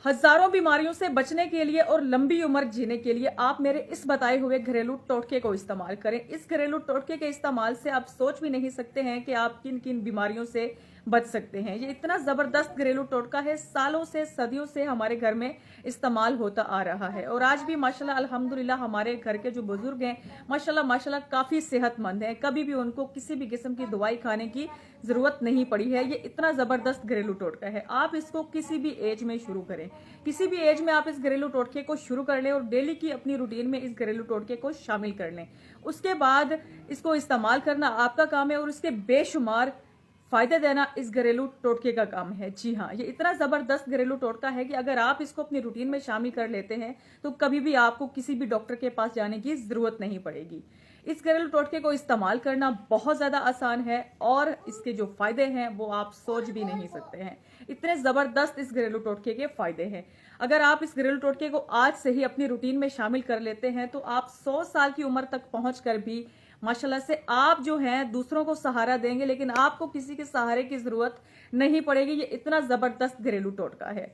हजारों बीमारियों से बचने के लिए और लंबी उम्र जीने के लिए आप मेरे इस बताए हुए घरेलू टोटके को इस्तेमाल करें। इस घरेलू टोटके के इस्तेमाल से आप सोच भी नहीं सकते हैं कि आप किन किन बीमारियों से बच सकते हैं। ये इतना जबरदस्त घरेलू टोटका है, सालों से सदियों से हमारे घर में इस्तेमाल होता आ रहा है और आज भी माशाल्लाह अल्हम्दुलिल्लाह हमारे घर के जो बुजुर्ग हैं माशाल्लाह माशाल्लाह काफी सेहतमंद हैं। कभी भी उनको किसी भी किस्म की दवाई खाने की जरूरत नहीं पड़ी है। ये इतना जबरदस्त घरेलू टोटका है। आप इसको किसी भी एज में शुरू करें, किसी भी एज में आप इस घरेलू टोटके को शुरू कर लें और डेली की अपनी रूटीन में इस घरेलू टोटके को शामिल कर लें। उसके बाद इसको इस्तेमाल करना आपका काम है और इसके बेशुमार फायदे देना इस घरेलू टोटके का काम है। जी हाँ, ये इतना जबरदस्त घरेलू टोटका है कि अगर आप इसको अपनी रूटीन में शामिल कर लेते हैं तो कभी भी आपको किसी भी डॉक्टर के पास जाने की जरूरत नहीं पड़ेगी। इस घरेलू टोटके को इस्तेमाल करना बहुत ज्यादा आसान है और इसके जो फायदे हैं वो आप सोच भी नहीं सकते हैं। इतने जबरदस्त इस घरेलू टोटके के फायदे हैं। अगर आप इस घरेलू टोटके को आज से ही अपनी रूटीन में शामिल कर लेते हैं तो आप 100 साल की उम्र तक पहुंचकर भी माशाल्लाह से आप जो हैं दूसरों को सहारा देंगे, लेकिन आपको किसी के सहारे की जरूरत नहीं पड़ेगी। ये इतना जबरदस्त घरेलू टोटका है।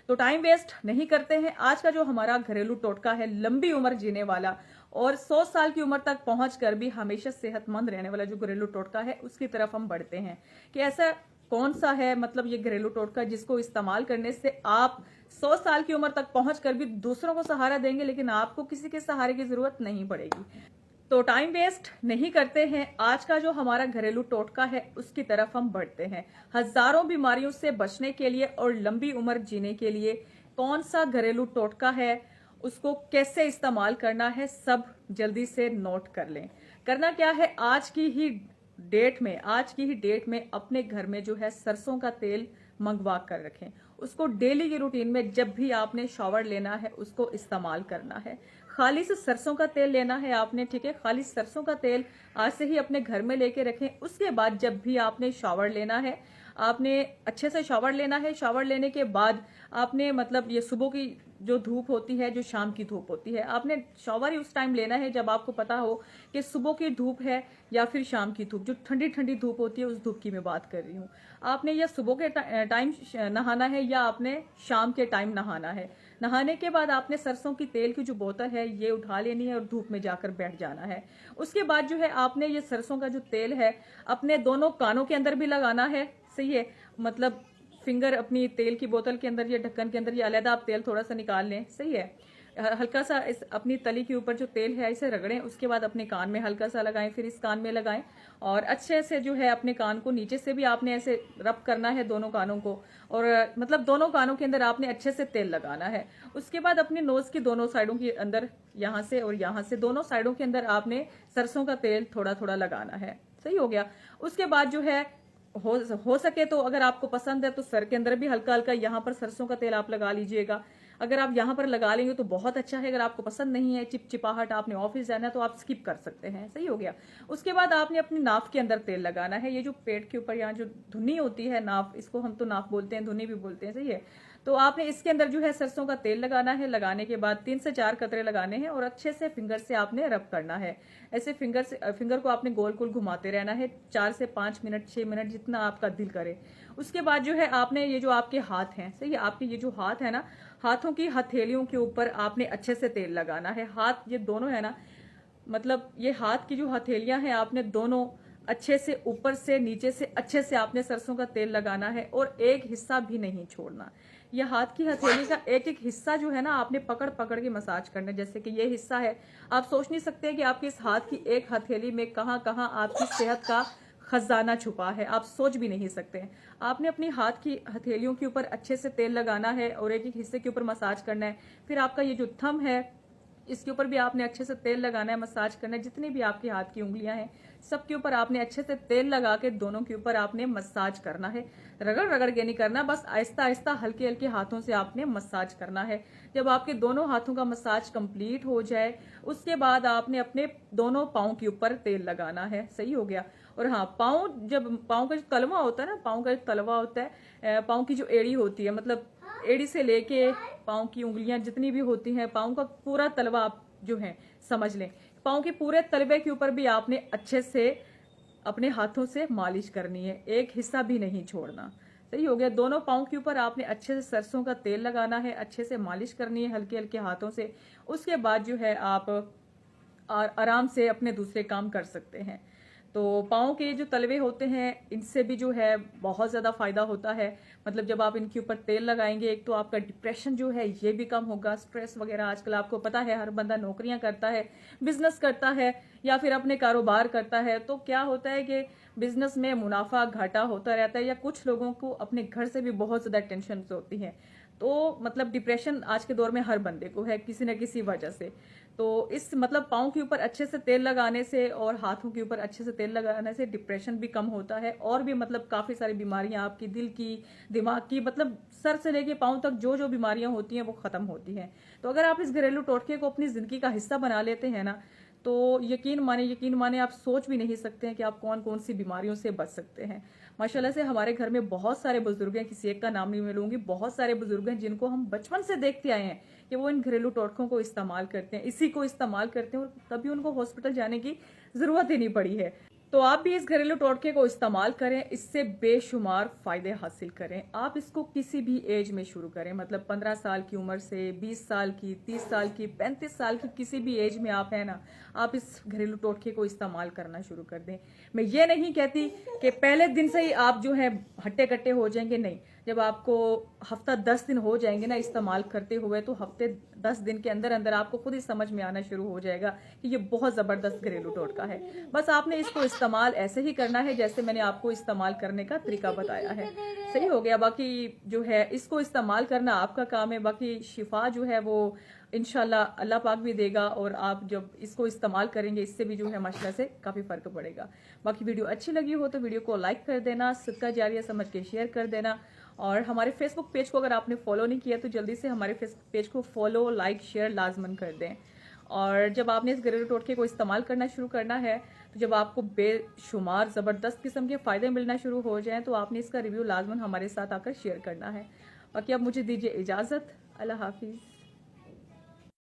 तो टाइम वेस्ट नहीं करते हैं। आज का जो हमारा घरेलू टोटका है लंबी उम्र जीने वाला और 100 साल की उम्र तक पहुंचकर भी हमेशा सेहतमंद रहने वाला जो घरेलू टोटका है उसकी तरफ हम बढ़ते हैं कि ऐसा कौन सा है मतलब ये घरेलू टोटका जिसको इस्तेमाल करने से आप 100 साल की उम्र तक पहुंचकर भी दूसरों को सहारा देंगे, लेकिन आपको किसी के सहारे की जरूरत नहीं पड़ेगी। तो टाइम वेस्ट नहीं करते हैं। आज का जो हमारा घरेलू टोटका है उसकी तरफ हम बढ़ते हैं। हजारों बीमारियों से बचने के लिए और लंबी उम्र जीने के लिए कौन सा घरेलू टोटका है, उसको कैसे इस्तेमाल करना है, सब जल्दी से नोट कर लें। करना क्या है, आज की ही डेट में अपने घर में जो है सरसों का तेल मंगवा कर रखें। उसको डेली की रूटीन में जब भी आपने शॉवर लेना है उसको इस्तेमाल करना है। खाली से सरसों का तेल लेना है आपने, ठीक है। खाली सरसों का तेल आज से ही अपने घर में लेके रखें। उसके बाद जब भी आपने शॉवर लेना है, आपने अच्छे से शॉवर लेना है। शॉवर लेने के बाद आपने मतलब ये सुबह की जो धूप होती है, जो शाम की धूप होती है, आपने शॉवर ही उस टाइम लेना है जब आपको पता हो कि सुबह की धूप है या फिर शाम की धूप, जो ठंडी ठंडी धूप होती है उस धूप की मैं बात कर रही हूँ। आपने या सुबह के टाइम नहाना है या आपने शाम के टाइम नहाना है। नहाने के बाद आपने सरसों की तेल की जो बोतल है ये उठा लेनी है और धूप में जाकर बैठ जाना है। उसके बाद जो है आपने ये सरसों का जो तेल है अपने दोनों कानों के अंदर भी लगाना है, सही है। मतलब फिंगर अपनी तेल की बोतल के अंदर या ढक्कन के अंदर ये अलग आप तेल थोड़ा सा निकाल लें, सही है। हल्का सा इस अपनी तली के ऊपर जो तेल है इसे रगड़ें। उसके बाद अपने कान में हल्का सा लगाएं, फिर इस कान में लगाएं और अच्छे से जो है अपने कान को नीचे से भी आपने ऐसे रब करना है दोनों कानों को, और मतलब दोनों कानों के अंदर आपने अच्छे से तेल लगाना है। उसके बाद अपने नोज की दोनों साइडों के अंदर, यहाँ से और यहाँ से दोनों साइडों के अंदर आपने सरसों का तेल थोड़ा थोड़ा लगाना है, सही हो गया। उसके बाद जो है हो सके तो अगर आपको पसंद है तो सर के अंदर भी हल्का हल्का यहाँ पर सरसों का तेल आप लगा लीजिएगा। अगर आप यहाँ पर लगा लेंगे तो बहुत अच्छा है। अगर आपको पसंद नहीं है, चिपचिपाहट, आपने ऑफिस जाना है तो आप स्किप कर सकते हैं, सही हो गया। उसके बाद आपने अपनी नाक के अंदर तेल लगाना है। ये जो पेट के ऊपर यहाँ जो धुनी होती है नाक, इसको हम तो नाक बोलते हैं, धुनी भी बोलते हैं, सही है। तो आपने इसके अंदर जो है सरसों का तेल लगाना है। लगाने के बाद 3 से 4 कतरे लगाने हैं और अच्छे से फिंगर से आपने रब करना है। ऐसे फिंगर को आपने गोल गोल घुमाते रहना है 4 से 5 मिनट, 6 मिनट, जितना आपका दिल करे। उसके बाद जो है आपने ये जो आपके हाथ हैं, सही है, आपके ये जो हाथ है ना, हाथों की हथेलियों के ऊपर आपने अच्छे से तेल लगाना है। हाथ ये दोनों है ना, मतलब ये हाथ की जो हथेलियां हैं आपने दोनों अच्छे से ऊपर से नीचे से अच्छे से आपने सरसों का तेल लगाना है और एक हिस्सा भी नहीं छोड़ना। ये हाथ की हथेली का एक एक हिस्सा जो है ना आपने पकड़ पकड़ के मसाज करना है। जैसे कि ये हिस्सा है, आप सोच नहीं सकते कि आपकी इस हाथ की एक हथेली में कहां कहां आपकी सेहत का खजाना छुपा है, आप सोच भी नहीं सकते। आपने अपनी हाथ की हथेलियों के ऊपर अच्छे से तेल लगाना है और एक एक हिस्से के ऊपर मसाज करना है। फिर आपका ये जो थंब है इसके ऊपर भी आपने अच्छे से तेल लगाना है, मसाज करना है। जितनी भी आपकी हाथ की उंगलियां हैं सबके ऊपर आपने अच्छे से तेल लगा के दोनों के ऊपर आपने मसाज करना है। रगड़ रगड़ के नहीं करना, बस आहिस्ता आहिस्ता हल्के हल्के हाथों से आपने मसाज करना है। जब आपके दोनों हाथों का मसाज कंप्लीट हो जाए उसके बाद आपने अपने दोनों पाँव के ऊपर तेल लगाना है, सही हो गया। और हाँ, पाँव का जो तलवा होता है ना, पाँव का जो तलवा होता है, पाँव की जो एड़ी होती है, मतलब एड़ी से लेके पाँव की उंगलियां जितनी भी होती हैं, पाँव का पूरा तलवा आप जो है समझ लें। पाँव के पूरे तलवे के ऊपर भी आपने अच्छे से अपने हाथों से मालिश करनी है, एक हिस्सा भी नहीं छोड़ना, सही हो गया। दोनों पाँव के ऊपर आपने अच्छे से सरसों का तेल लगाना है, अच्छे से मालिश करनी है हल्के हल्के हाथों से। उसके बाद जो है आप आराम से अपने दूसरे काम कर सकते हैं। तो पाँव के जो तलवे होते हैं इनसे भी जो है बहुत ज़्यादा फायदा होता है। मतलब जब आप इनके ऊपर तेल लगाएंगे, एक तो आपका डिप्रेशन जो है ये भी कम होगा, स्ट्रेस वगैरह। आजकल आपको पता है हर बंदा नौकरियां करता है, बिजनेस करता है या फिर अपने कारोबार करता है, तो क्या होता है कि बिजनेस में मुनाफा घाटा होता रहता है, या कुछ लोगों को अपने घर से भी बहुत ज़्यादा टेंशन होती है। तो मतलब डिप्रेशन आज के दौर में हर बंदे को है किसी न किसी वजह से। तो इस मतलब पाँव के ऊपर अच्छे से तेल लगाने से और हाथों के ऊपर अच्छे से तेल लगाने से डिप्रेशन भी कम होता है, और भी मतलब काफी सारी बीमारियां आपकी दिल की, दिमाग की, मतलब सर से लेके पाँव तक जो जो बीमारियां होती हैं वो खत्म होती हैं। तो अगर आप इस घरेलू टोटके को अपनी जिंदगी का हिस्सा बना लेते हैं ना, तो यकीन माने आप सोच भी नहीं सकते हैं कि आप कौन कौन सी बीमारियों से बच सकते हैं। माशाल्लाह से हमारे घर में बहुत सारे बुजुर्ग हैं, किसी एक का नाम नहीं मैं लूंगी, बहुत सारे बुजुर्ग हैं जिनको हम बचपन से देखते आए हैं कि वो इन घरेलू टोटकों को इस्तेमाल करते हैं, इसी को इस्तेमाल करते हैं, और कभी उनको हॉस्पिटल जाने की जरूरत ही नहीं पड़ी है। तो आप भी इस घरेलू टोटके को इस्तेमाल करें, इससे बेशुमार फायदे हासिल करें। आप इसको किसी भी एज में शुरू करें, मतलब 15 साल की उम्र से, 20 साल की, 30 साल की, 35 साल की, किसी भी एज में आप है ना, आप इस घरेलू टोटके को इस्तेमाल करना शुरू कर दें। मैं ये नहीं कहती कि पहले दिन से ही आप जो है हट्टे कट्टे हो जाएंगे, नहीं। जब आपको हफ्ता 10 दिन हो जाएंगे ना इस्तेमाल करते हुए, तो हफ्ते 10 दिन के अंदर अंदर आपको खुद ही समझ में आना शुरू हो जाएगा कि ये बहुत जबरदस्त घरेलू टोटका है। बस आपने इसको इस्तेमाल ऐसे ही करना है जैसे मैंने आपको इस्तेमाल करने का तरीका बताया है। सही हो गया। बाकी जो है इसको इस्तेमाल करना आपका काम है, बाकी शिफा जो है वो इंशाल्लाह अल्लाह पाक भी देगा, और आप जब इसको इस्तेमाल करेंगे इससे भी जो है माशाल्लाह से काफी फर्क पड़ेगा। बाकी वीडियो अच्छी लगी हो तो वीडियो को लाइक कर देना, सदका जारिया समझ के शेयर कर देना, और हमारे फेसबुक पेज को अगर आपने फॉलो नहीं किया तो जल्दी से हमारे फेसबुक पेज को फॉलो, लाइक, शेयर लाजमन कर दें। और जब आपने इस घरेलू टोटके को इस्तेमाल करना शुरू करना है, तो जब आपको बेशुमार ज़बरदस्त किस्म के फ़ायदे मिलना शुरू हो जाएं, तो आपने इसका रिव्यू लाजमन हमारे साथ आकर शेयर करना है। बाकी अब मुझे दीजिए इजाज़त। अल्लाह हाफिज़।